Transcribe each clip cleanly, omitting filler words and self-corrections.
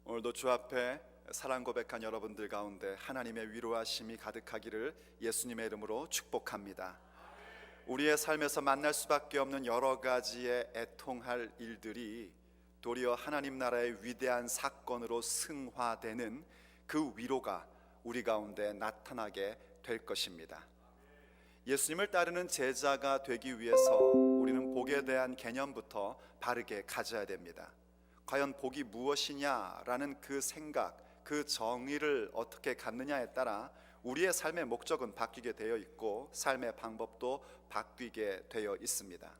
오늘도 주 앞에 사랑 고백한 여러분들 가운데 하나님의 위로하심이 가득하기를 예수님의 이름으로 축복합니다. 우리의 삶에서 만날 수밖에 없는 여러 가지의 애통할 일들이 도리어 하나님 나라의 위대한 사건으로 승화되는 그 위로가 우리 가운데 나타나게 될 것입니다. 예수님을 따르는 제자가 되기 위해서 우리는 복에 대한 개념부터 바르게 가져야 됩니다. 과연 복이 무엇이냐라는 그 생각, 그 정의를 어떻게 갖느냐에 따라 우리의 삶의 목적은 바뀌게 되어 있고 삶의 방법도 바뀌게 되어 있습니다.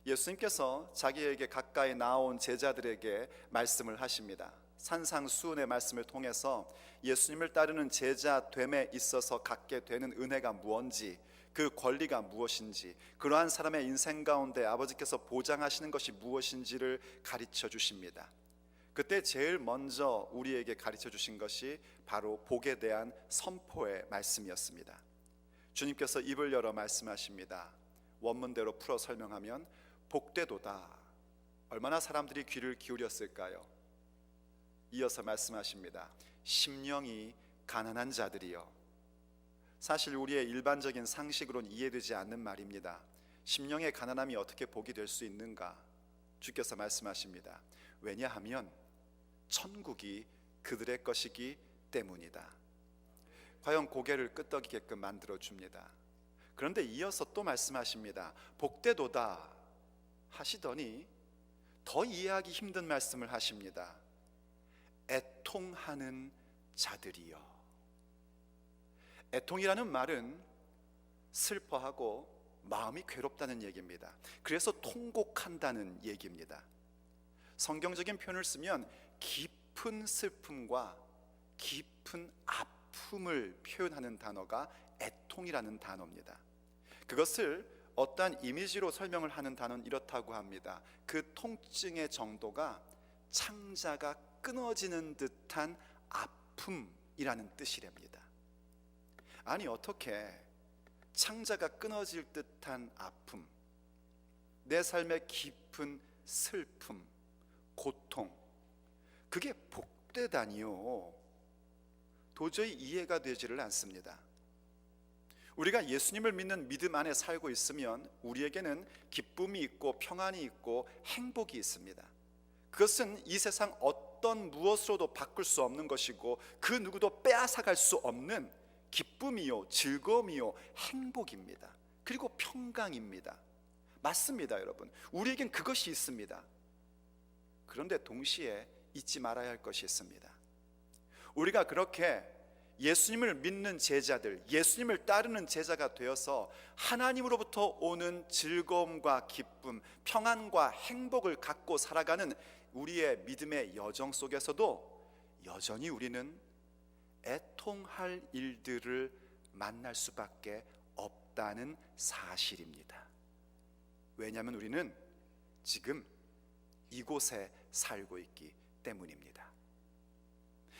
예수님께서 자기에게 가까이 나온 제자들에게 말씀을 하십니다. 산상수훈의 말씀을 통해서 예수님을 따르는 제자됨에 있어서 갖게 되는 은혜가 무엇인지, 그 권리가 무엇인지, 그러한 사람의 인생 가운데 아버지께서 보장하시는 것이 무엇인지를 가르쳐 주십니다. 그때 제일 먼저 우리에게 가르쳐 주신 것이 바로 복에 대한 선포의 말씀이었습니다. 주님께서 입을 열어 말씀하십니다. 원문대로 풀어 설명하면 복되도다. 얼마나 사람들이 귀를 기울였을까요? 이어서 말씀하십니다. 심령이 가난한 자들이여. 사실 우리의 일반적인 상식으로는 이해되지 않는 말입니다. 심령의 가난함이 어떻게 복이 될 수 있는가? 주께서 말씀하십니다. 왜냐하면 천국이 그들의 것이기 때문이다. 과연 고개를 끄덕이게끔 만들어줍니다. 그런데 이어서 또 말씀하십니다. 복되도다 하시더니 더 이해하기 힘든 말씀을 하십니다. 애통하는 자들이여. 애통이라는 말은 슬퍼하고 마음이 괴롭다는 얘기입니다. 그래서 통곡한다는 얘기입니다. 성경적인 표현을 쓰면 깊은 슬픔과 깊은 아픔을 표현하는 단어가 애통이라는 단어입니다. 그것을 어떠한 이미지로 설명을 하는 단어는 이렇다고 합니다. 그 통증의 정도가 창자가 끊어지는 듯한 아픔이라는 뜻이랍니다. 아니 어떻게 창자가 끊어질 듯한 아픔, 내 삶의 깊은 슬픔, 고통, 그게 복되다니요? 도저히 이해가 되지를 않습니다. 우리가 예수님을 믿는 믿음 안에 살고 있으면 우리에게는 기쁨이 있고 평안이 있고 행복이 있습니다. 그것은 이 세상 어떤 무엇으로도 바꿀 수 없는 것이고 그 누구도 빼앗아갈 수 없는 기쁨이요, 즐거움이요, 행복입니다. 그리고 평강입니다. 맞습니다, 여러분. 우리에겐 그것이 있습니다. 그런데 동시에 잊지 말아야 할 것이 있습니다. 우리가 그렇게 예수님을 믿는 제자들, 예수님을 따르는 제자가 되어서 하나님으로부터 오는 즐거움과 기쁨, 평안과 행복을 갖고 살아가는 우리의 믿음의 여정 속에서도 여전히 우리는 애통할 일들을 만날 수밖에 없다는 사실입니다. 왜냐하면 우리는 지금 이곳에 살고 있기 때문입니다.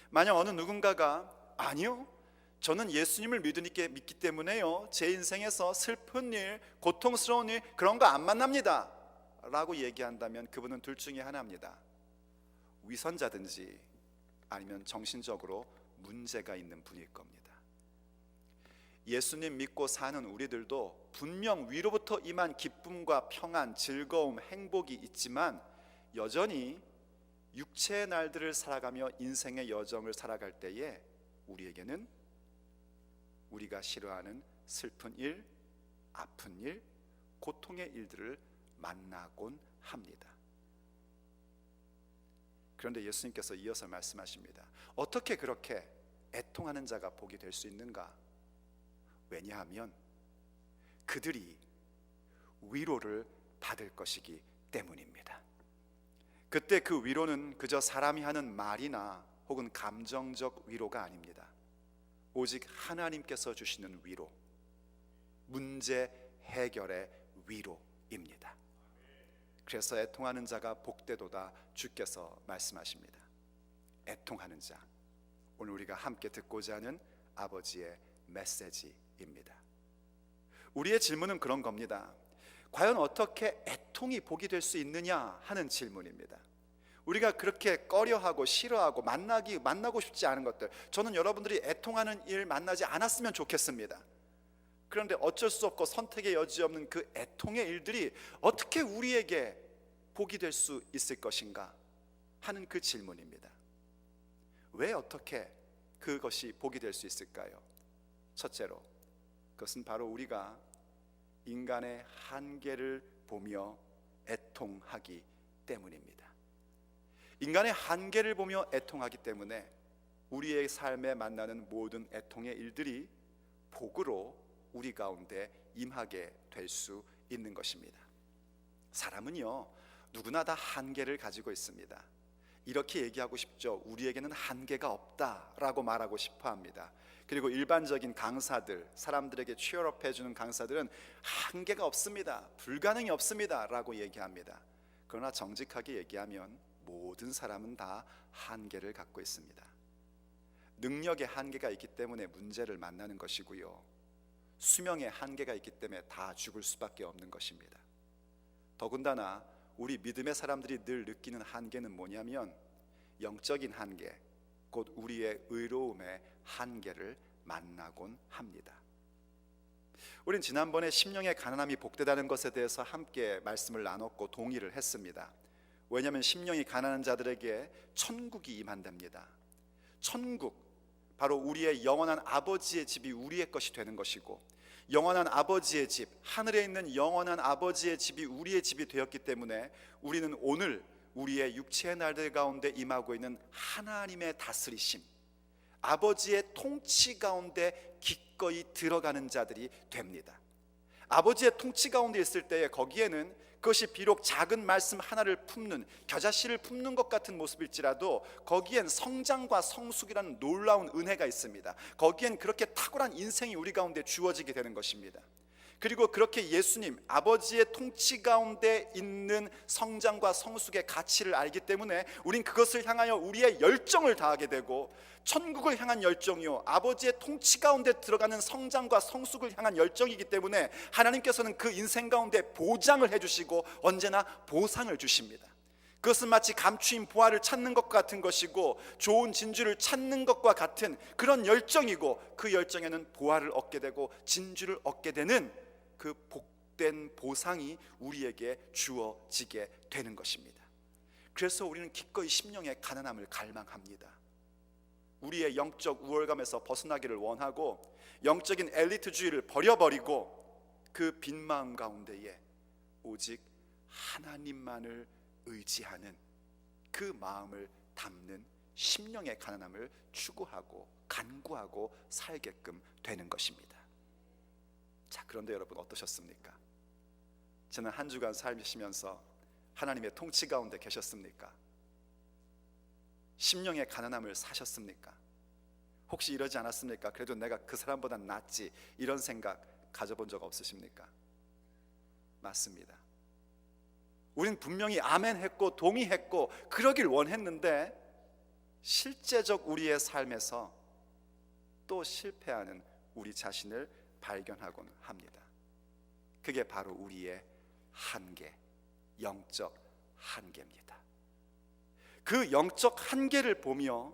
만약 어느 누군가가 아니요, 저는 예수님을 믿기 때문에요, 제 인생에서 슬픈 일, 고통스러운 일 그런 거 안 만납니다 라고 얘기한다면 그분은 둘 중에 하나입니다. 위선자든지 아니면 정신적으로 문제가 있는 분일 겁니다. 예수님 믿고 사는 우리들도 분명 위로부터 임한 기쁨과 평안, 즐거움, 행복이 있지만 여전히 육체의 날들을 살아가며 인생의 여정을 살아갈 때에 우리에게는 우리가 싫어하는 슬픈 일, 아픈 일, 고통의 일들을 만나곤 합니다. 그런데 예수님께서 이어서 말씀하십니다. 어떻게 그렇게 애통하는 자가 복이 될 수 있는가? 왜냐하면 그들이 위로를 받을 것이기 때문입니다. 그때 그 위로는 그저 사람이 하는 말이나 혹은 감정적 위로가 아닙니다. 오직 하나님께서 주시는 위로, 문제 해결의 위로입니다. 그래서 애통하는 자가 복되도다 주께서 말씀하십니다. 애통하는 자, 오늘 우리가 함께 듣고자 하는 아버지의 메시지입니다. 우리의 질문은 그런 겁니다. 과연 어떻게 애통이 복이 될 수 있느냐 하는 질문입니다. 우리가 그렇게 꺼려하고 싫어하고 만나고 싶지 않은 것들, 저는 여러분들이 애통하는 일 만나지 않았으면 좋겠습니다. 그런데 어쩔 수 없고 선택의 여지 없는 그 애통의 일들이 어떻게 우리에게 복이 될 수 있을 것인가 하는 그 질문입니다. 왜 어떻게 그것이 복이 될 수 있을까요? 첫째로, 그것은 바로 우리가 인간의 한계를 보며 애통하기 때문입니다. 인간의 한계를 보며 애통하기 때문에 우리의 삶에 만나는 모든 애통의 일들이 복으로 우리 가운데 임하게 될 수 있는 것입니다. 사람은요, 누구나 다 한계를 가지고 있습니다. 이렇게 얘기하고 싶죠. 우리에게는 한계가 없다라고 말하고 싶어 합니다. 그리고 일반적인 강사들, 사람들에게 취업해 주는 강사들은 한계가 없습니다, 불가능이 없습니다 라고 얘기합니다. 그러나 정직하게 얘기하면 모든 사람은 다 한계를 갖고 있습니다. 능력의 한계가 있기 때문에 문제를 만나는 것이고요, 수명의 한계가 있기 때문에 다 죽을 수밖에 없는 것입니다. 더군다나 우리 믿음의 사람들이 늘 느끼는 한계는 뭐냐면 영적인 한계, 곧 우리의 의로움의 한계를 만나곤 합니다. 우린 지난번에 심령의 가난함이 복되다는 것에 대해서 함께 말씀을 나눴고 동의를 했습니다. 왜냐하면 심령이 가난한 자들에게 천국이 임한답니다. 천국, 바로 우리의 영원한 아버지의 집이 우리의 것이 되는 것이고, 영원한 아버지의 집, 하늘에 있는 영원한 아버지의 집이 우리의 집이 되었기 때문에 우리는 오늘 우리의 육체의 날들 가운데 임하고 있는 하나님의 다스리심, 아버지의 통치 가운데 기꺼이 들어가는 자들이 됩니다. 아버지의 통치 가운데 있을 때에 거기에는 그것이 비록 작은 말씀 하나를 품는, 겨자씨를 품는 것 같은 모습일지라도 거기엔 성장과 성숙이라는 놀라운 은혜가 있습니다. 거기엔 그렇게 탁월한 인생이 우리 가운데 주어지게 되는 것입니다. 그리고 그렇게 예수님, 아버지의 통치 가운데 있는 성장과 성숙의 가치를 알기 때문에 우린 그것을 향하여 우리의 열정을 다하게 되고, 천국을 향한 열정이요, 아버지의 통치 가운데 들어가는 성장과 성숙을 향한 열정이기 때문에 하나님께서는 그 인생 가운데 보장을 해주시고 언제나 보상을 주십니다. 그것은 마치 감추인 보화를 찾는 것 같은 것이고 좋은 진주를 찾는 것과 같은 그런 열정이고, 그 열정에는 보화를 얻게 되고 진주를 얻게 되는 그 복된 보상이 우리에게 주어지게 되는 것입니다. 그래서 우리는 기꺼이 심령의 가난함을 갈망합니다. 우리의 영적 우월감에서 벗어나기를 원하고 영적인 엘리트주의를 버려버리고 그 빈 마음 가운데에 오직 하나님만을 의지하는 그 마음을 담는 심령의 가난함을 추구하고 간구하고 살게끔 되는 것입니다. 자, 그런데 여러분 어떠셨습니까? 저는 한 주간 살시면서 하나님의 통치 가운데 계셨습니까? 심령의 가난함을 사셨습니까? 혹시 이러지 않았습니까? 그래도 내가 그 사람보다 낫지, 이런 생각 가져본 적 없으십니까? 맞습니다. 우린 분명히 아멘 했고 동의했고 그러길 원했는데 실제적 우리의 삶에서 또 실패하는 우리 자신을 발견하곤 합니다. 그게 바로 우리의 한계, 영적 한계입니다. 그 영적 한계를 보며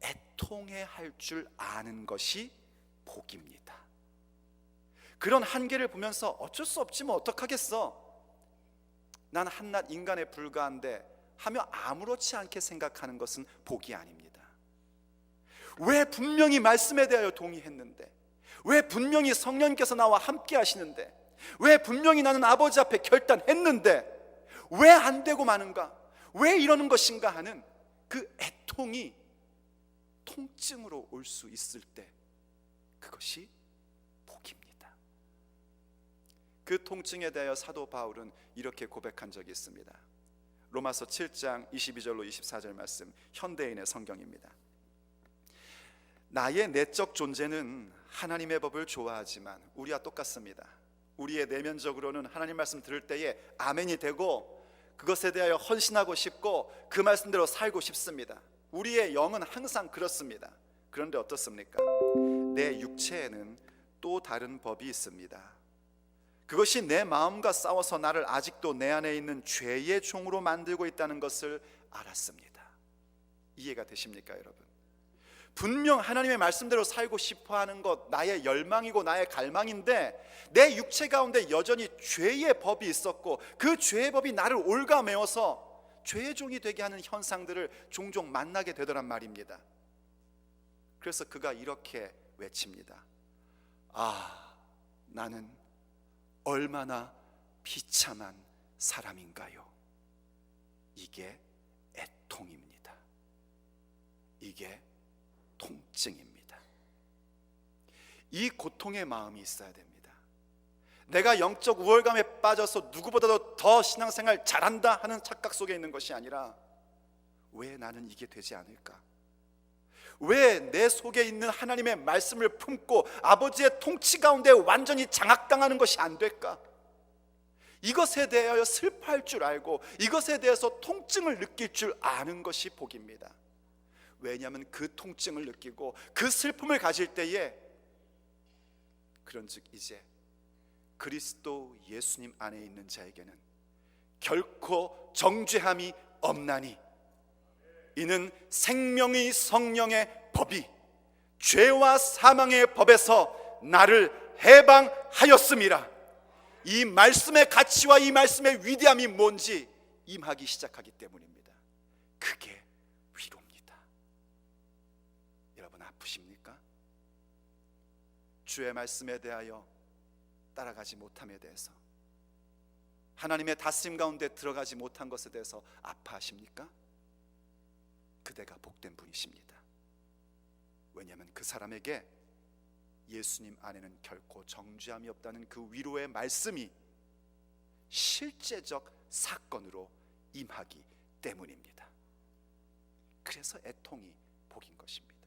애통해 할 줄 아는 것이 복입니다. 그런 한계를 보면서 어쩔 수 없지 뭐 어떡하겠어, 난 한낱 인간에 불과한데 하며 아무렇지 않게 생각하는 것은 복이 아닙니다. 왜 분명히 말씀에 대하여 동의했는데, 왜 분명히 성령께서 나와 함께 하시는데, 왜 분명히 나는 아버지 앞에 결단했는데 왜 안 되고 마는가, 왜 이러는 것인가 하는 그 애통이 통증으로 올 수 있을 때 그것이 복입니다. 그 통증에 대하여 사도 바울은 이렇게 고백한 적이 있습니다. 로마서 7장 22절로 24절 말씀, 현대인의 성경입니다. 나의 내적 존재는 하나님의 법을 좋아하지만, 우리와 똑같습니다. 우리의 내면적으로는 하나님 말씀 들을 때에 아멘이 되고 그것에 대하여 헌신하고 싶고 그 말씀대로 살고 싶습니다. 우리의 영은 항상 그렇습니다. 그런데 어떻습니까? 내 육체에는 또 다른 법이 있습니다. 그것이 내 마음과 싸워서 나를 아직도 내 안에 있는 죄의 종으로 만들고 있다는 것을 알았습니다. 이해가 되십니까, 여러분? 분명 하나님의 말씀대로 살고 싶어하는 것 나의 열망이고 나의 갈망인데 내 육체 가운데 여전히 죄의 법이 있었고 그 죄의 법이 나를 올가매어서 죄의 종이 되게 하는 현상들을 종종 만나게 되더란 말입니다. 그래서 그가 이렇게 외칩니다. 아, 나는 얼마나 비참한 사람인가요? 이게 애통입니다. 이게 통증입니다. 이 고통의 마음이 있어야 됩니다. 내가 영적 우월감에 빠져서 누구보다도 더 신앙생활 잘한다 하는 착각 속에 있는 것이 아니라 왜 나는 이게 되지 않을까? 왜 내 속에 있는 하나님의 말씀을 품고 아버지의 통치 가운데 완전히 장악당하는 것이 안 될까? 이것에 대하여 슬퍼할 줄 알고 이것에 대해서 통증을 느낄 줄 아는 것이 복입니다. 왜냐하면 그 통증을 느끼고 그 슬픔을 가질 때에 그런즉 이제 그리스도 예수님 안에 있는 자에게는 결코 정죄함이 없나니 이는 생명의 성령의 법이 죄와 사망의 법에서 나를 해방하였음이라. 이 말씀의 가치와 이 말씀의 위대함이 뭔지 임하기 시작하기 때문입니다. 그게 위로입니다. 여러분 아프십니까? 주의 말씀에 대하여 따라가지 못함에 대해서, 하나님의 다스림 가운데 들어가지 못한 것에 대해서 아파하십니까? 그대가 복된 분이십니다. 왜냐하면 그 사람에게 예수님 안에는 결코 정죄함이 없다는 그 위로의 말씀이 실제적 사건으로 임하기 때문입니다. 그래서 애통이 복인 것입니다.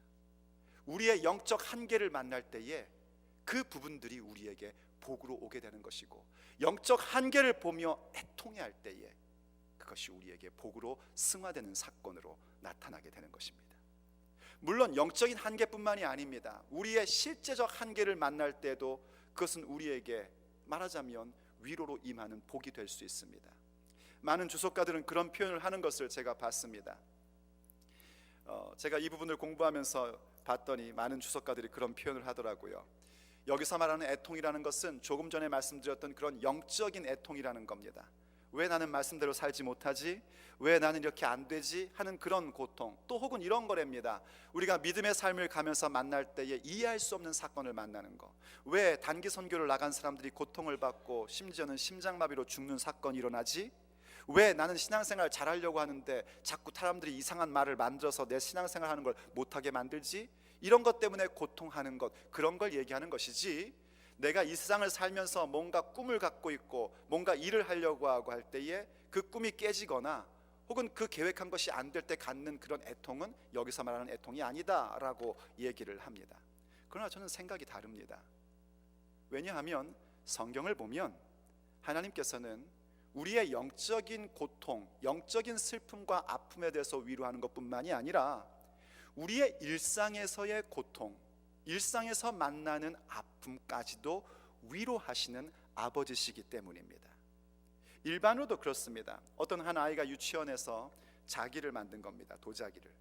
우리의 영적 한계를 만날 때에 그 부분들이 우리에게 복으로 오게 되는 것이고, 영적 한계를 보며 애통해할 때에 그것이 우리에게 복으로 승화되는 사건으로 나타나게 되는 것입니다. 물론 영적인 한계뿐만이 아닙니다. 우리의 실제적 한계를 만날 때도 그것은 우리에게 말하자면 위로로 임하는 복이 될 수 있습니다. 많은 주석가들은 그런 표현을 하는 것을 제가 봤습니다. 제가 이 부분을 공부하면서 봤더니 많은 주석가들이 그런 표현을 하더라고요. 여기서 말하는 애통이라는 것은 조금 전에 말씀드렸던 그런 영적인 애통이라는 겁니다. 왜 나는 말씀대로 살지 못하지? 왜 나는 이렇게 안 되지? 하는 그런 고통, 또 혹은 이런 거랍니다. 우리가 믿음의 삶을 가면서 만날 때에 이해할 수 없는 사건을 만나는 거. 왜 단기 선교를 나간 사람들이 고통을 받고 심지어는 심장마비로 죽는 사건이 일어나지? 왜 나는 신앙생활 잘하려고 하는데 자꾸 사람들이 이상한 말을 만들어서 내 신앙생활 하는 걸 못하게 만들지? 이런 것 때문에 고통하는 것, 그런 걸 얘기하는 것이지, 내가 이 세상을 살면서 뭔가 꿈을 갖고 있고 뭔가 일을 하려고 하고 할 때에 그 꿈이 깨지거나 혹은 그 계획한 것이 안 될 때 갖는 그런 애통은 여기서 말하는 애통이 아니다라고 얘기를 합니다. 그러나 저는 생각이 다릅니다. 왜냐하면 성경을 보면 하나님께서는 우리의 영적인 고통, 영적인 슬픔과 아픔에 대해서 위로하는 것뿐만이 아니라 우리의 일상에서의 고통, 일상에서 만나는 아픔까지도 위로하시는 아버지시기 때문입니다. 일반으로도 그렇습니다. 어떤 한 아이가 유치원에서 자기를 만든 겁니다. 도자기를.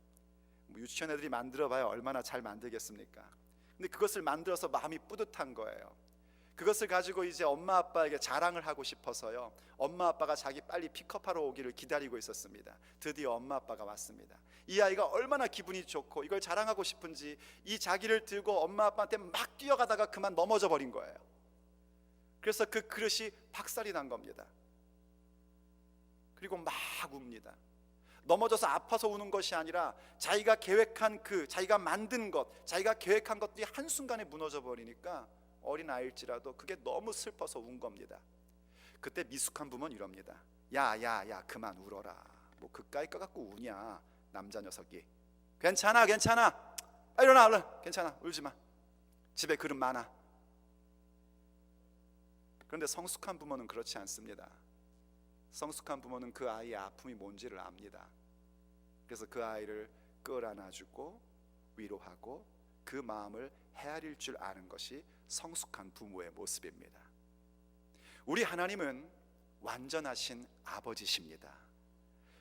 유치원 애들이 만들어봐야 얼마나 잘 만들겠습니까? 근데 그것을 만들어서 마음이 뿌듯한 거예요. 그것을 가지고 이제 엄마 아빠에게 자랑을 하고 싶어서요, 엄마 아빠가 자기 빨리 픽업하러 오기를 기다리고 있었습니다. 드디어 엄마 아빠가 왔습니다. 이 아이가 얼마나 기분이 좋고 이걸 자랑하고 싶은지 이 자기를 들고 엄마 아빠한테 막 뛰어가다가 그만 넘어져 버린 거예요. 그래서 그 그릇이 박살이 난 겁니다. 그리고 막 웁니다. 넘어져서 아파서 우는 것이 아니라 자기가 계획한 자기가 만든 것, 자기가 계획한 것들이 한순간에 무너져 버리니까 어린 아이일지라도 그게 너무 슬퍼서 운 겁니다. 그때 미숙한 부모는 이럽니다. 야 그만 울어라. 뭐 그까이 거 갖고 우냐, 남자 녀석이. 괜찮아 일어나 얼른. 괜찮아, 울지 마. 집에 그릇 많아. 그런데 성숙한 부모는 그렇지 않습니다. 성숙한 부모는 그 아이의 아픔이 뭔지를 압니다. 그래서 그 아이를 끌어안아주고 위로하고 그 마음을 헤아릴 줄 아는 것이 성숙한 부모의 모습입니다. 우리 하나님은 완전하신 아버지십니다.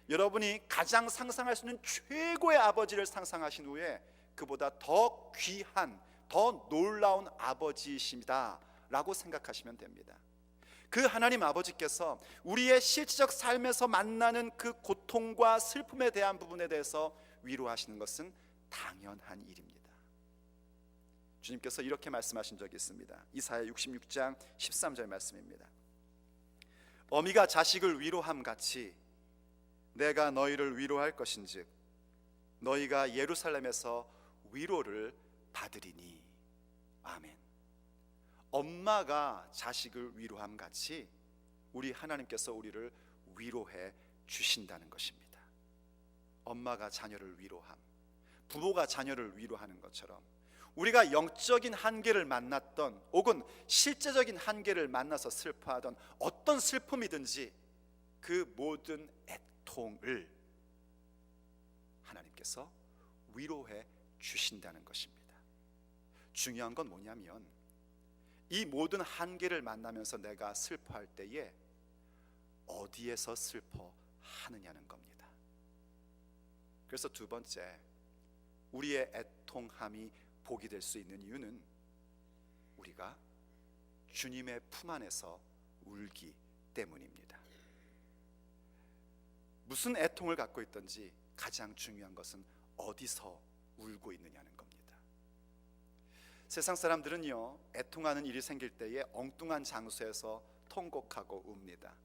여러분이 가장 상상할 수 있는 최고의 아버지를 상상하신 후에 그보다 더 귀한, 더 놀라운 아버지이십니다 라고 생각하시면 됩니다. 그 하나님 아버지께서 우리의 실질적 삶에서 만나는 그 고통과 슬픔에 대한 부분에 대해서 위로하시는 것은 당연한 일입니다. 주님께서 이렇게 말씀하신 적이 있습니다. 이사야 66장 13절 말씀입니다. 어미가 자식을 위로함 같이 내가 너희를 위로할 것인즉 너희가 예루살렘에서 위로를 받으리니. 아멘. 엄마가 자식을 위로함 같이 우리 하나님께서 우리를 위로해 주신다는 것입니다. 엄마가 자녀를 위로함, 부모가 자녀를 위로하는 것처럼 우리가 영적인 한계를 만났던 혹은 실제적인 한계를 만나서 슬퍼하던 어떤 슬픔이든지 그 모든 애통을 하나님께서 위로해 주신다는 것입니다. 중요한 건 뭐냐면 이 모든 한계를 만나면서 내가 슬퍼할 때에 어디에서 슬퍼하느냐는 겁니다. 그래서 두 번째, 우리의 애통함이 복이 될 수 있는 이유는 우리가 주님의 품 안에서 울기 때문입니다. 무슨 애통을 갖고 있든지 가장 중요한 것은 어디서 울고 있느냐는 겁니다. 세상 사람들은요, 애통하는 일이 생길 때에 엉뚱한 장소에서 통곡하고 웁니다.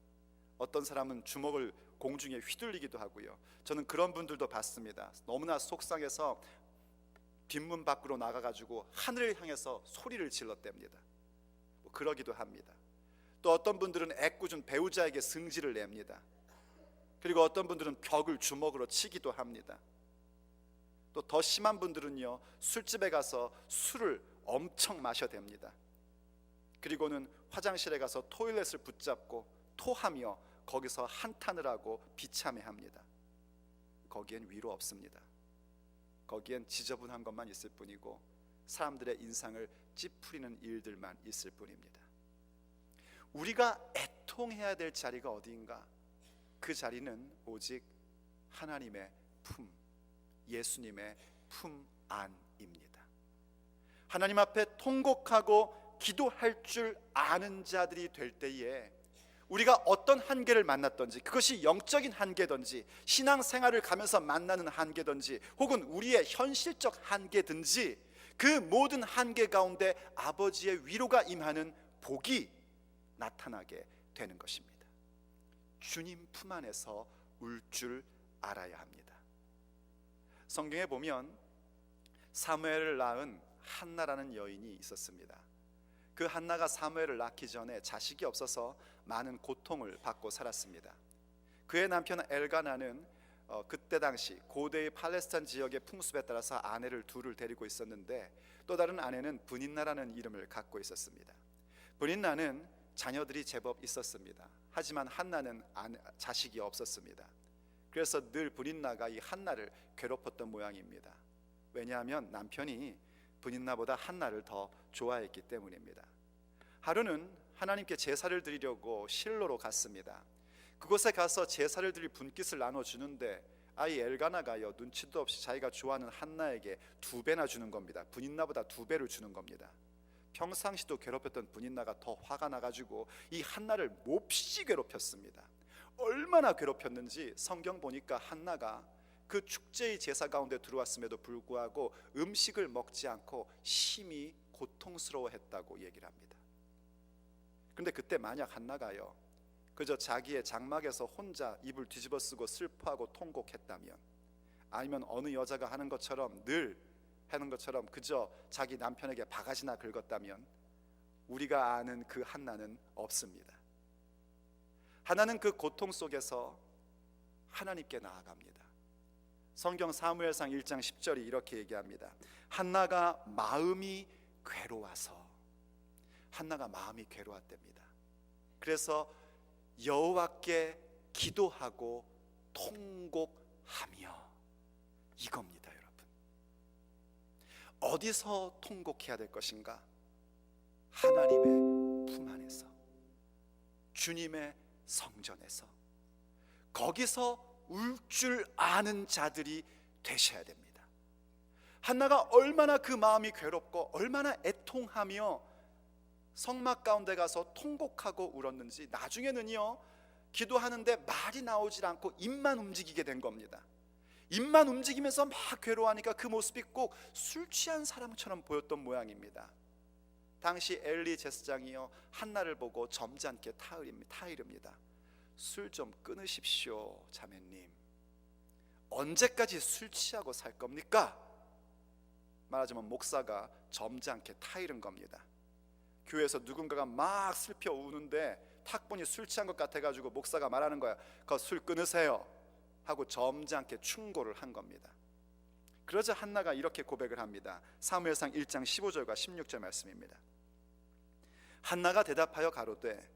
어떤 사람은 주먹을 공중에 휘둘리기도 하고요. 저는 그런 분들도 봤습니다. 너무나 속상해서 뒷문 밖으로 나가가지고 하늘을 향해서 소리를 질렀답니다. 그러기도 합니다. 또 어떤 분들은 애꿎은 배우자에게 승질을 냅니다. 그리고 어떤 분들은 벽을 주먹으로 치기도 합니다. 또 더 심한 분들은요, 술집에 가서 술을 엄청 마셔댑니다. 그리고는 화장실에 가서 토일렛을 붙잡고 토하며 거기서 한탄을 하고 비참해합니다. 거기엔 위로 없습니다. 거기엔 지저분한 것만 있을 뿐이고 사람들의 인상을 찌푸리는 일들만 있을 뿐입니다. 우리가 애통해야 될 자리가 어디인가? 그 자리는 오직 하나님의 품, 예수님의 품 안입니다. 하나님 앞에 통곡하고 기도할 줄 아는 자들이 될 때에 우리가 어떤 한계를 만났든지, 그것이 영적인 한계든지 신앙생활을 가면서 만나는 한계든지 혹은 우리의 현실적 한계든지 그 모든 한계 가운데 아버지의 위로가 임하는 복이 나타나게 되는 것입니다. 주님 품 안에서 울 줄 알아야 합니다. 성경에 보면 사무엘을 낳은 한나라는 여인이 있었습니다. 그 한나가 사무엘을 낳기 전에 자식이 없어서 많은 고통을 받고 살았습니다. 그의 남편 엘가나는 그때 당시 고대의 팔레스타인 지역의 풍습에 따라서 아내를 둘을 데리고 있었는데 또 다른 아내는 브닌나라는 이름을 갖고 있었습니다. 브닌나는 자녀들이 제법 있었습니다. 하지만 한나는 자식이 없었습니다. 그래서 늘 브닌나가 이 한나를 괴롭혔던 모양입니다. 왜냐하면 남편이 브닌나보다 한나를 더 좋아했기 때문입니다. 하루는 하나님께 제사를 드리려고 실로로 갔습니다. 그곳에 가서 제사를 드릴 분깃을 나눠주는데 아이 엘가나가요, 눈치도 없이 자기가 좋아하는 한나에게 2배나 주는 겁니다. 브닌나보다 2배를 주는 겁니다. 평상시도 괴롭혔던 브닌나가 더 화가 나가지고 이 한나를 몹시 괴롭혔습니다. 얼마나 괴롭혔는지 성경 보니까 한나가 그 축제의 제사 가운데 들어왔음에도 불구하고 음식을 먹지 않고 심히 고통스러워했다고 얘기를 합니다. 그런데 그때 만약 한나가요, 그저 자기의 장막에서 혼자 이불 뒤집어 쓰고 슬퍼하고 통곡했다면, 아니면 어느 여자가 하는 것처럼 늘 하는 것처럼 그저 자기 남편에게 바가지나 긁었다면 우리가 아는 그 한나는 없습니다. 하나는 그 고통 속에서 하나님께 나아갑니다. 성경 사무엘상 1장 10절이 이렇게 얘기합니다. 한나가 마음이 괴로워서, 한나가 마음이 괴로웠답니다. 그래서 여호와께 기도하고 통곡하며, 이겁니다. 여러분, 어디서 통곡해야 될 것인가? 하나님의 품 안에서, 주님의 성전에서, 거기서 울 줄 아는 자들이 되셔야 됩니다. 한나가 얼마나 그 마음이 괴롭고 얼마나 애통하며 성막 가운데 가서 통곡하고 울었는지 나중에는요, 기도하는데 말이 나오질 않고 입만 움직이게 된 겁니다. 입만 움직이면서 막 괴로워하니까 그 모습이 꼭 술 취한 사람처럼 보였던 모양입니다. 당시 엘리 제사장이요, 한나를 보고 점잖게 타이릅니다. 술 좀 끊으십시오, 자매님. 언제까지 술 취하고 살 겁니까? 말하자면 목사가 점잖게 타이른 겁니다. 교회에서 누군가가 막 슬퍼 우는데 탁 보니 술 취한 것 같아가지고 목사가 말하는 거야. 그 술 끊으세요 하고 점잖게 충고를 한 겁니다. 그러자 한나가 이렇게 고백을 합니다. 사무엘상 1장 15절과 16절 말씀입니다. 한나가 대답하여 가로되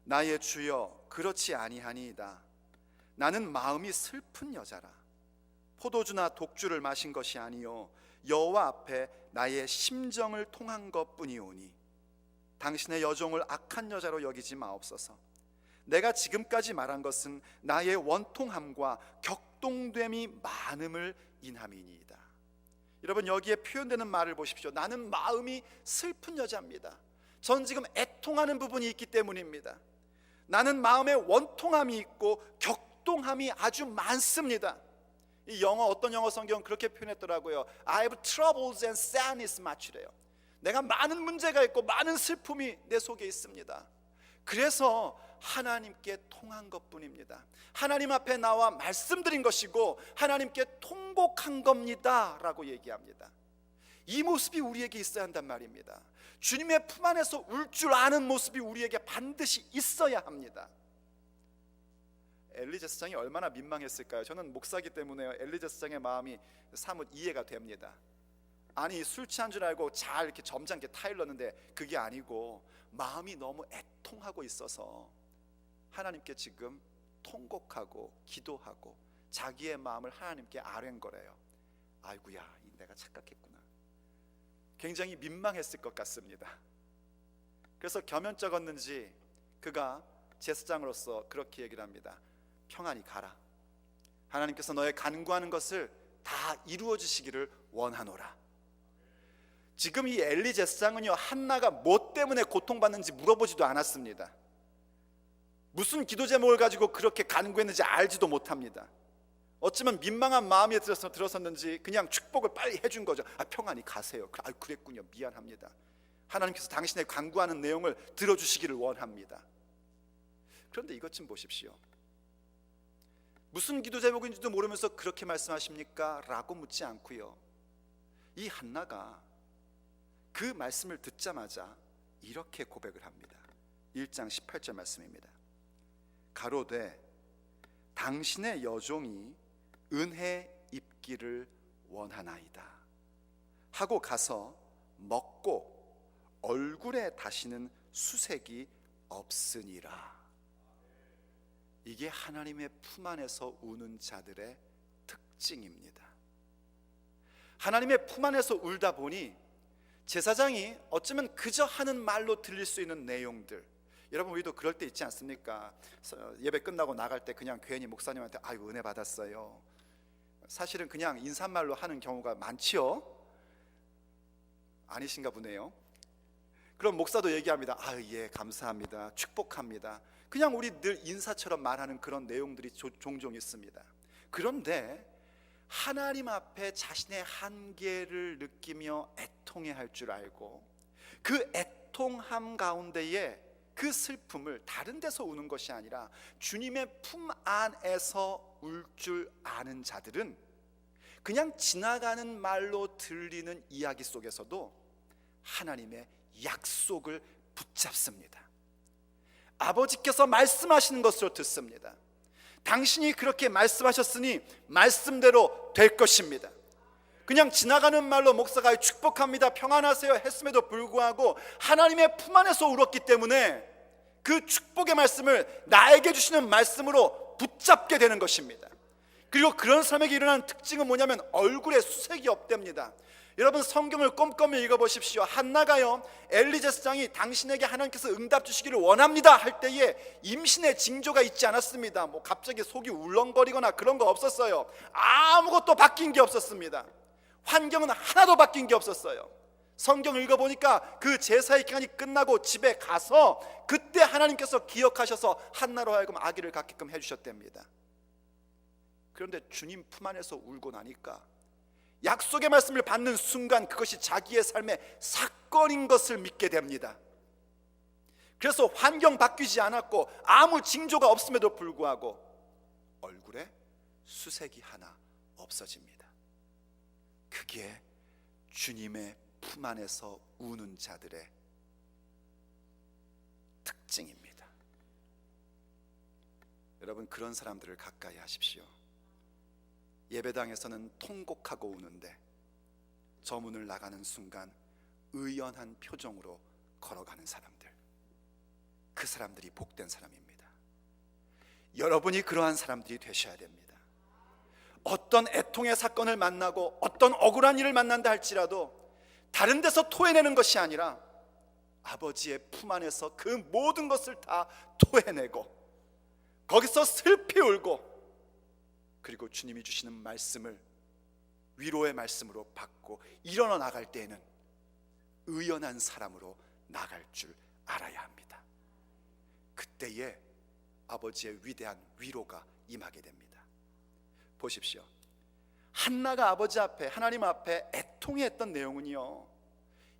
나의 주여 그렇지 아니하니이다. 나는 마음이 슬픈 여자라. 포도주나 독주를 마신 것이 아니요 여호와 앞에 나의 심정을 통한 것뿐이오니 당신의 여종을 악한 여자로 여기지 마옵소서. 내가 지금까지 말한 것은 나의 원통함과 격동됨이 많음을 인함이니이다. 여러분, 여기에 표현되는 말을 보십시오. 나는 마음이 슬픈 여자입니다. 전 지금 애통하는 부분이 있기 때문입니다. 나는 마음에 원통함이 있고 격동함이 아주 많습니다. 이 어떤 영어 성경은 그렇게 표현했더라고요. I have troubles and sadness much래요. 내가 많은 문제가 있고 많은 슬픔이 내 속에 있습니다. 그래서 하나님께 통한 것뿐입니다. 하나님 앞에 나와 말씀드린 것이고 하나님께 통곡한 겁니다 라고 얘기합니다. 이 모습이 우리에게 있어야 한단 말입니다. 주님의 품 안에서 울 줄 아는 모습이 우리에게 반드시 있어야 합니다. 엘리 제사장이 얼마나 민망했을까요? 저는 목사기 때문에 엘리 제사장의 마음이 사뭇 이해가 됩니다. 아니, 술 취한 줄 알고 잘 이렇게 점잖게 타일렀는데 그게 아니고 마음이 너무 애통하고 있어서 하나님께 지금 통곡하고 기도하고 자기의 마음을 하나님께 아뢰거래요. 아이고야, 내가 착각했구나. 굉장히 민망했을 것 같습니다. 그래서 겸연쩍었는지 그가 제사장으로서 그렇게 얘기를 합니다. 평안히 가라. 하나님께서 너의 간구하는 것을 다 이루어 주시기를 원하노라. 지금 이 엘리 제사장은요, 한나가 뭐 때문에 고통받는지 물어보지도 않았습니다. 무슨 기도 제목을 가지고 그렇게 간구했는지 알지도 못합니다. 어쩌면 민망한 마음이 들었었는지 그냥 축복을 빨리 해준 거죠. 평안히 가세요. 그랬군요. 미안합니다. 하나님께서 당신의 간구하는 내용을 들어주시기를 원합니다. 그런데 이것 좀 보십시오. 무슨 기도 제목인지도 모르면서 그렇게 말씀하십니까? 라고 묻지 않고요, 이 한나가 그 말씀을 듣자마자 이렇게 고백을 합니다. 1장 18절 말씀입니다. 가로되 당신의 여종이 은혜 입기를 원하나이다 하고 가서 먹고 얼굴에 다시는 수색이 없으니라. 이게 하나님의 품 안에서 우는 자들의 특징입니다. 하나님의 품 안에서 울다 보니 제사장이 어쩌면 그저 하는 말로 들릴 수 있는 내용들, 여러분 우리도 그럴 때 있지 않습니까? 예배 끝나고 나갈 때 그냥 괜히 목사님한테 아이고 은혜 받았어요, 사실은 그냥 인사말로 하는 경우가 많지요? 아니신가 보네요. 그럼 목사도 얘기합니다. 예, 감사합니다, 축복합니다. 그냥 우리 늘 인사처럼 말하는 그런 내용들이 종종 있습니다. 그런데 하나님 앞에 자신의 한계를 느끼며 애통해 할 줄 알고 그 애통함 가운데에 그 슬픔을 다른 데서 우는 것이 아니라 주님의 품 안에서 울 줄 아는 자들은 그냥 지나가는 말로 들리는 이야기 속에서도 하나님의 약속을 붙잡습니다. 아버지께서 말씀하시는 것으로 듣습니다. 당신이 그렇게 말씀하셨으니 말씀대로 될 것입니다. 그냥 지나가는 말로 목사가 축복합니다, 평안하세요 했음에도 불구하고 하나님의 품 안에서 울었기 때문에 그 축복의 말씀을 나에게 주시는 말씀으로 붙잡게 되는 것입니다. 그리고 그런 사람에게 일어나는 특징은 뭐냐면 얼굴에 수색이 없답니다. 여러분 성경을 꼼꼼히 읽어보십시오. 한나가요 엘리 제사장이 당신에게 하나님께서 응답 주시기를 원합니다 할 때에 임신의 징조가 있지 않았습니다. 뭐 갑자기 속이 울렁거리거나 그런 거 없었어요. 아무것도 바뀐 게 없었습니다. 환경은 하나도 바뀐 게 없었어요. 성경 읽어보니까 그 제사의 기간이 끝나고 집에 가서 그때 하나님께서 기억하셔서 한나로 하여금 아기를 갖게끔 해주셨답니다. 그런데 주님 품 안에서 울고 나니까 약속의 말씀을 받는 순간 그것이 자기의 삶의 사건인 것을 믿게 됩니다. 그래서 환경 바뀌지 않았고 아무 징조가 없음에도 불구하고 얼굴에 수색이 하나 없어집니다. 그게 주님의 품 안에서 우는 자들의 특징입니다. 여러분 그런 사람들을 가까이 하십시오. 예배당에서는 통곡하고 우는데 저 문을 나가는 순간 의연한 표정으로 걸어가는 사람들, 그 사람들이 복된 사람입니다. 여러분이 그러한 사람들이 되셔야 됩니다. 어떤 애통의 사건을 만나고 어떤 억울한 일을 만난다 할지라도 다른 데서 토해내는 것이 아니라 아버지의 품 안에서 그 모든 것을 다 토해내고 거기서 슬피 울고 그리고 주님이 주시는 말씀을 위로의 말씀으로 받고 일어나 나갈 때에는 의연한 사람으로 나갈 줄 알아야 합니다. 그때에 아버지의 위대한 위로가 임하게 됩니다. 보십시오. 한나가 아버지 앞에 하나님 앞에 애통했던 내용은요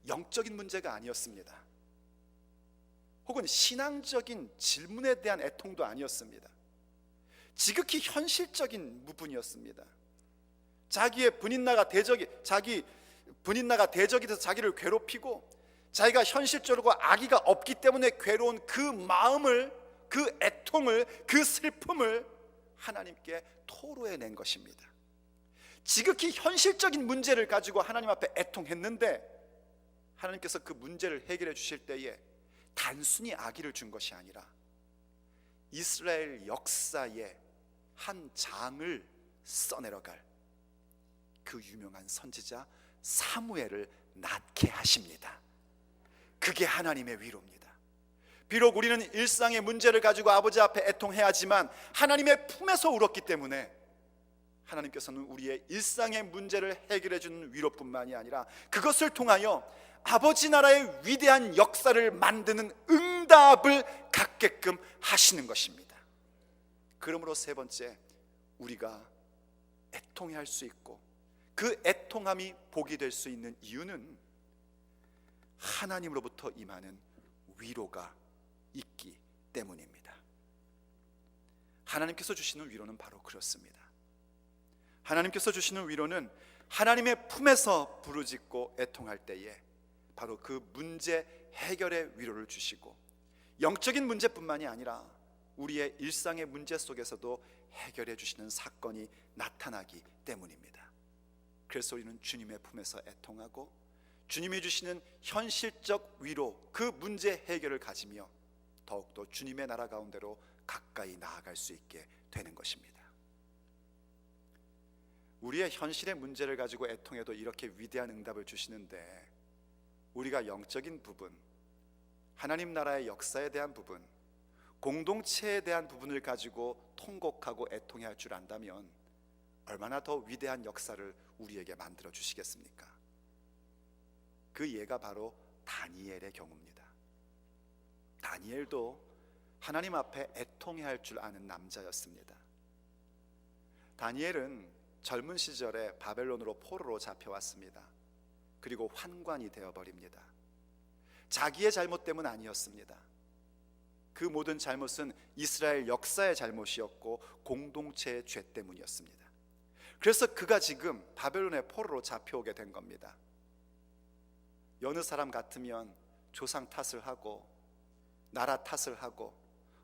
영적인 문제가 아니었습니다. 혹은 신앙적인 질문에 대한 애통도 아니었습니다. 지극히 현실적인 부분이었습니다. 자기의 분인나가 대적이 돼서 자기를 괴롭히고 자기가 현실적으로 아기가 없기 때문에 괴로운 그 마음을, 그 애통을, 그 슬픔을 하나님께 토로해낸 것입니다. 지극히 현실적인 문제를 가지고 하나님 앞에 애통했는데 하나님께서 그 문제를 해결해 주실 때에 단순히 아기를 준 것이 아니라 이스라엘 역사에 한 장을 써내려갈 그 유명한 선지자 사무엘을 낳게 하십니다. 그게 하나님의 위로입니다. 비록 우리는 일상의 문제를 가지고 아버지 앞에 애통해야 하지만 하나님의 품에서 울었기 때문에 하나님께서는 우리의 일상의 문제를 해결해 주는 위로뿐만이 아니라 그것을 통하여 아버지 나라의 위대한 역사를 만드는 응답을 갖게끔 하시는 것입니다. 그러므로 세 번째, 우리가 애통해야 할 수 있고 그 애통함이 복이 될 수 있는 이유는 하나님으로부터 임하는 위로가 있기 때문입니다. 하나님께서 주시는 위로는 바로 그렇습니다. 하나님께서 주시는 위로는 하나님의 품에서 부르짖고 애통할 때에 바로 그 문제 해결의 위로를 주시고 영적인 문제뿐만이 아니라 우리의 일상의 문제 속에서도 해결해 주시는 사건이 나타나기 때문입니다. 그래서 우리는 주님의 품에서 애통하고 주님이 주시는 현실적 위로, 그 문제 해결을 가지며 더욱더 주님의 나라 가운데로 가까이 나아갈 수 있게 되는 것입니다. 우리의 현실의 문제를 가지고 애통해도 이렇게 위대한 응답을 주시는데 우리가 영적인 부분, 하나님 나라의 역사에 대한 부분, 공동체에 대한 부분을 가지고 통곡하고 애통해야 할 줄 안다면 얼마나 더 위대한 역사를 우리에게 만들어 주시겠습니까? 그 예가 바로 다니엘의 경우입니다. 다니엘도 하나님 앞에 애통해야 할 줄 아는 남자였습니다. 다니엘은 젊은 시절에 바벨론으로 포로로 잡혀왔습니다. 그리고 환관이 되어버립니다. 자기의 잘못 때문 아니었습니다. 그 모든 잘못은 이스라엘 역사의 잘못이었고 공동체의 죄 때문이었습니다. 그래서 그가 지금 바벨론의 포로로 잡혀오게 된 겁니다. 여느 사람 같으면 조상 탓을 하고 나라 탓을 하고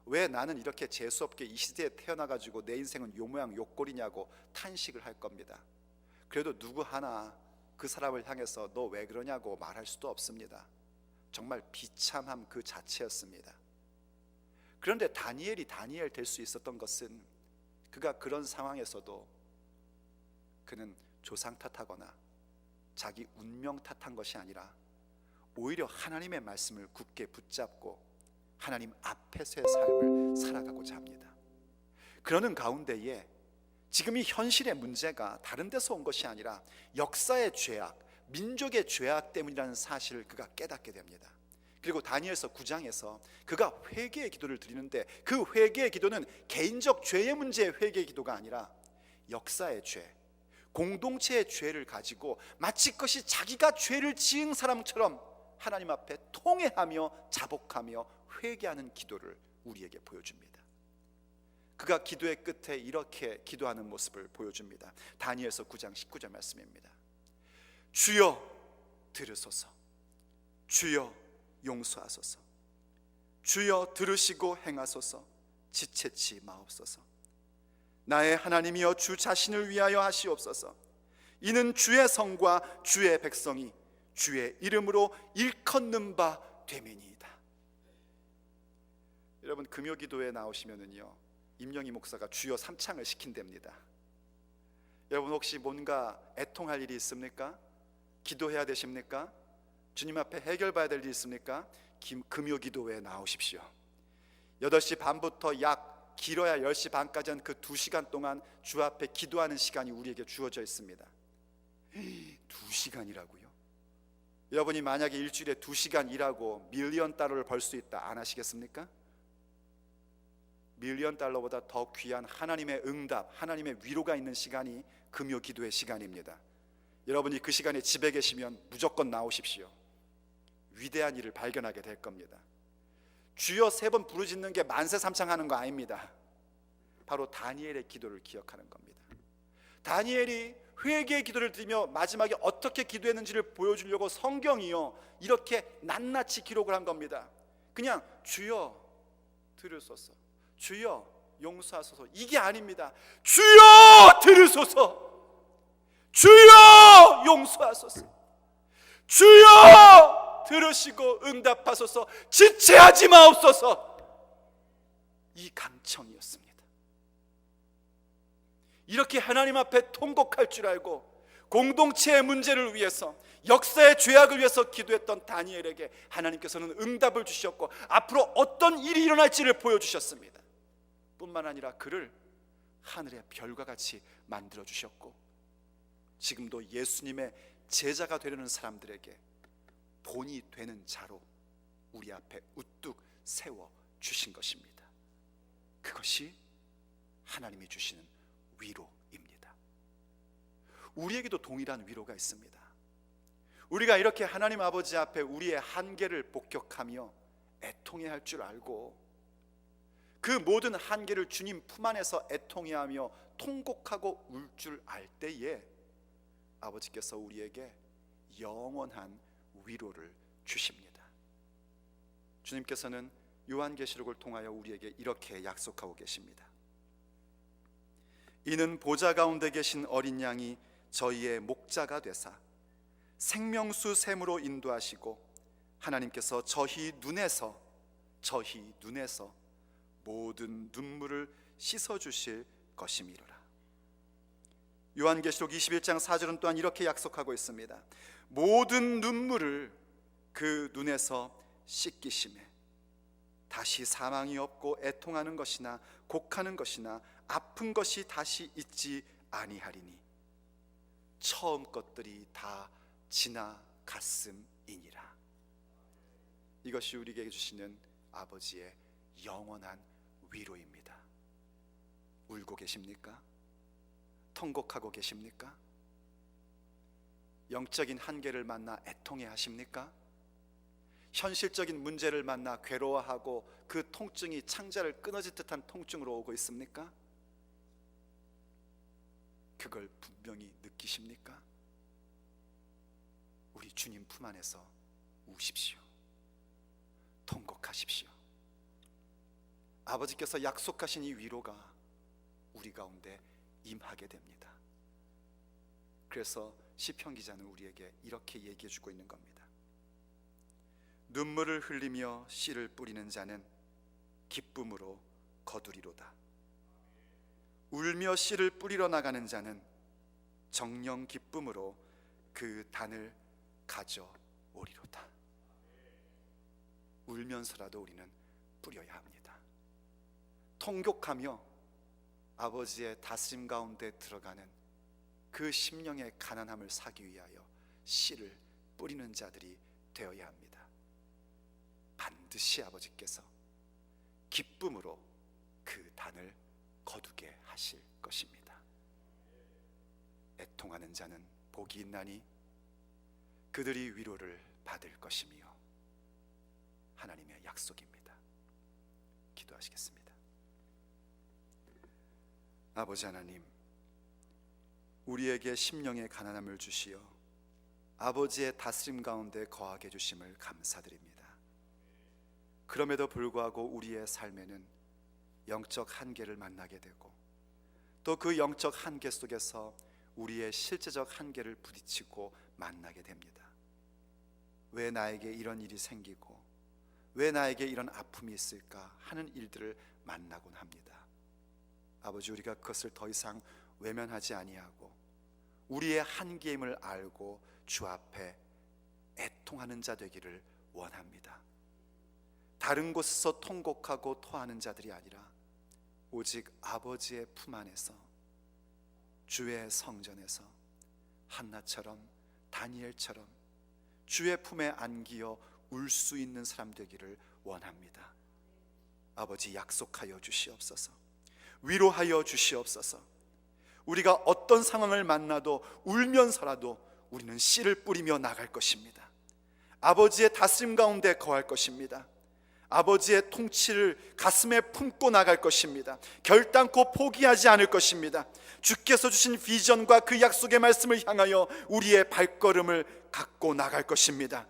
왜 나는 이렇게 재수없게 이 시대에 태어나가지고 내 인생은 요 모양 요 꼴이냐고 탄식을 할 겁니다. 그래도 누구 하나 그 사람을 향해서 너 왜 그러냐고 말할 수도 없습니다. 정말 비참함 그 자체였습니다. 그런데 다니엘이 다니엘 될 수 있었던 것은 그가 그런 상황에서도 그는 조상 탓하거나 자기 운명 탓한 것이 아니라 오히려 하나님의 말씀을 굳게 붙잡고 하나님 앞에서의 삶을 살아가고자 합니다. 그러는 가운데에 지금 이 현실의 문제가 다른 데서 온 것이 아니라 역사의 죄악, 민족의 죄악 때문이라는 사실을 그가 깨닫게 됩니다. 그리고 다니엘서 9장에서 그가 회개의 기도를 드리는데 그 회개의 기도는 개인적 죄의 문제의 회개의 기도가 아니라 역사의 죄, 공동체의 죄를 가지고 마치 그것이 자기가 죄를 지은 사람처럼 하나님 앞에 통회하며 자복하며 회개하는 기도를 우리에게 보여줍니다. 그가 기도의 끝에 이렇게 기도하는 모습을 보여줍니다. 다니엘서 9장 19절 말씀입니다. 주여 들으소서, 주여 용서하소서, 주여 들으시고 행하소서, 지체치 마옵소서. 나의 하나님이여 주 자신을 위하여 하시옵소서. 이는 주의 성과 주의 백성이 주의 이름으로 일컫는 바 됨이니이다. 여러분, 금요기도에 나오시면은요, 임영희 목사가 주여 삼창을 시킨답니다. 여러분, 혹시 뭔가 애통할 일이 있습니까? 기도해야 되십니까? 주님 앞에 해결받아야 될 일이 있습니까? 금요기도에 나오십시오. 8시 반부터 약 길어야 10시 반까지 한 그 2시간 동안 주 앞에 기도하는 시간이 우리에게 주어져 있습니다. 2시간이라고요? 여러분이 만약에 일주일에 2시간 일하고 밀리언 달러를 벌 수 있다, 안 하시겠습니까? 밀리언 달러보다 더 귀한 하나님의 응답, 하나님의 위로가 있는 시간이 금요 기도의 시간입니다. 여러분이 그 시간에 집에 계시면 무조건 나오십시오. 위대한 일을 발견하게 될 겁니다. 주여 3번 부르짖는 게 만세삼창하는 거 아닙니다. 바로 다니엘의 기도를 기억하는 겁니다. 다니엘이 회개의 기도를 드리며 마지막에 어떻게 기도했는지를 보여주려고 성경이요 이렇게 낱낱이 기록을 한 겁니다. 그냥 주여 들으소서, 주여 용서하소서, 이게 아닙니다. 주여 들으소서, 주여 용서하소서, 주여 들으시고 응답하소서, 지체하지 마옵소서. 이 감청이었습니다. 이렇게 하나님 앞에 통곡할 줄 알고 공동체의 문제를 위해서, 역사의 죄악을 위해서 기도했던 다니엘에게 하나님께서는 응답을 주셨고 앞으로 어떤 일이 일어날지를 보여주셨습니다. 뿐만 아니라 그를 하늘의 별과 같이 만들어 주셨고 지금도 예수님의 제자가 되려는 사람들에게 본이 되는 자로 우리 앞에 우뚝 세워 주신 것입니다. 그것이 하나님이 주시는 위로입니다. 우리에게도 동일한 위로가 있습니다. 우리가 이렇게 하나님 아버지 앞에 우리의 한계를 복격하며 애통해야 할 줄 알고 그 모든 한계를 주님 품 안에서 애통해하며 통곡하고 울 줄 알 때에 아버지께서 우리에게 영원한 위로를 주십니다. 주님께서는 요한계시록을 통하여 우리에게 이렇게 약속하고 계십니다. 이는 보좌 가운데 계신 어린 양이 저희의 목자가 되사 생명수 샘으로 인도하시고 하나님께서 저희 눈에서 모든 눈물을 씻어주실 것임이로라. 요한계시록 21장 4절은 또한 이렇게 약속하고 있습니다. 모든 눈물을 그 눈에서 씻기심에 다시 사망이 없고 애통하는 것이나 곡하는 것이나 아픈 것이 다시 있지 아니하리니 처음 것들이 다 지나갔음이니라. 이것이 우리에게 주시는 아버지의 영원한 위로입니다. 울고 계십니까? 통곡하고 계십니까? 영적인 한계를 만나 애통해 하십니까? 현실적인 문제를 만나 괴로워하고 그 통증이 창자를 끊어질 듯한 통증으로 오고 있습니까? 그걸 분명히 느끼십니까? 우리 주님 품 안에서 우십시오. 통곡하십시오. 아버지께서 약속하신 이 위로가 우리 가운데 임하게 됩니다. 그래서 시편 기자는 우리에게 이렇게 얘기해 주고 있는 겁니다. 눈물을 흘리며 씨를 뿌리는 자는 기쁨으로 거두리로다. 울며 씨를 뿌리러 나가는 자는 정령 기쁨으로 그 단을 가져오리로다. 울면서라도 우리는 뿌려야 합니다. 통곡하며 아버지의 다스림 가운데 들어가는 그 심령의 가난함을 사기 위하여 씨를 뿌리는 자들이 되어야 합니다. 반드시 아버지께서 기쁨으로 그 단을 거두게 하실 것입니다. 애통하는 자는 복이 있나니 그들이 위로를 받을 것이며 하나님의 약속입니다. 기도하시겠습니다. 아버지 하나님, 우리에게 심령의 가난함을 주시어 아버지의 다스림 가운데 거하게 해주심을 감사드립니다. 그럼에도 불구하고 우리의 삶에는 영적 한계를 만나게 되고 또 그 영적 한계 속에서 우리의 실제적 한계를 부딪히고 만나게 됩니다. 왜 나에게 이런 일이 생기고 왜 나에게 이런 아픔이 있을까 하는 일들을 만나곤 합니다. 아버지, 우리가 그것을 더 이상 외면하지 아니하고 우리의 한계임을 알고 주 앞에 애통하는 자 되기를 원합니다. 다른 곳에서 통곡하고 토하는 자들이 아니라 오직 아버지의 품 안에서, 주의 성전에서 한나처럼 다니엘처럼 주의 품에 안기어 울 수 있는 사람 되기를 원합니다. 아버지, 약속하여 주시옵소서. 위로하여 주시옵소서. 우리가 어떤 상황을 만나도 울면서라도 우리는 씨를 뿌리며 나갈 것입니다. 아버지의 다스림 가운데 거할 것입니다. 아버지의 통치를 가슴에 품고 나갈 것입니다. 결단코 포기하지 않을 것입니다. 주께서 주신 비전과 그 약속의 말씀을 향하여 우리의 발걸음을 갖고 나갈 것입니다.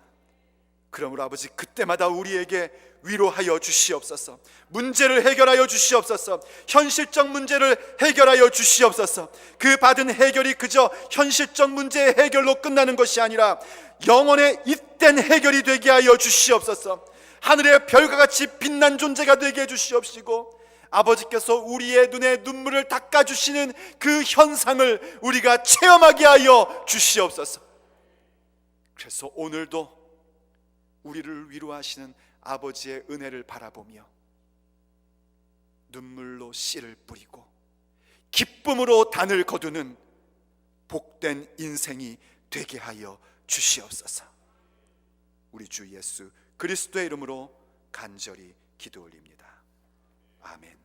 그러므로 아버지, 그때마다 우리에게 위로하여 주시옵소서. 문제를 해결하여 주시옵소서. 현실적 문제를 해결하여 주시옵소서. 그 받은 해결이 그저 현실적 문제의 해결로 끝나는 것이 아니라 영혼의 잇된 해결이 되게 하여 주시옵소서. 하늘의 별과 같이 빛난 존재가 되게 해주시옵시고 아버지께서 우리의 눈에 눈물을 닦아주시는 그 현상을 우리가 체험하게 하여 주시옵소서. 그래서 오늘도 우리를 위로하시는 아버지의 은혜를 바라보며 눈물로 씨를 뿌리고 기쁨으로 단을 거두는 복된 인생이 되게 하여 주시옵소서. 우리 주 예수 그리스도의 이름으로 간절히 기도 올립니다. 아멘.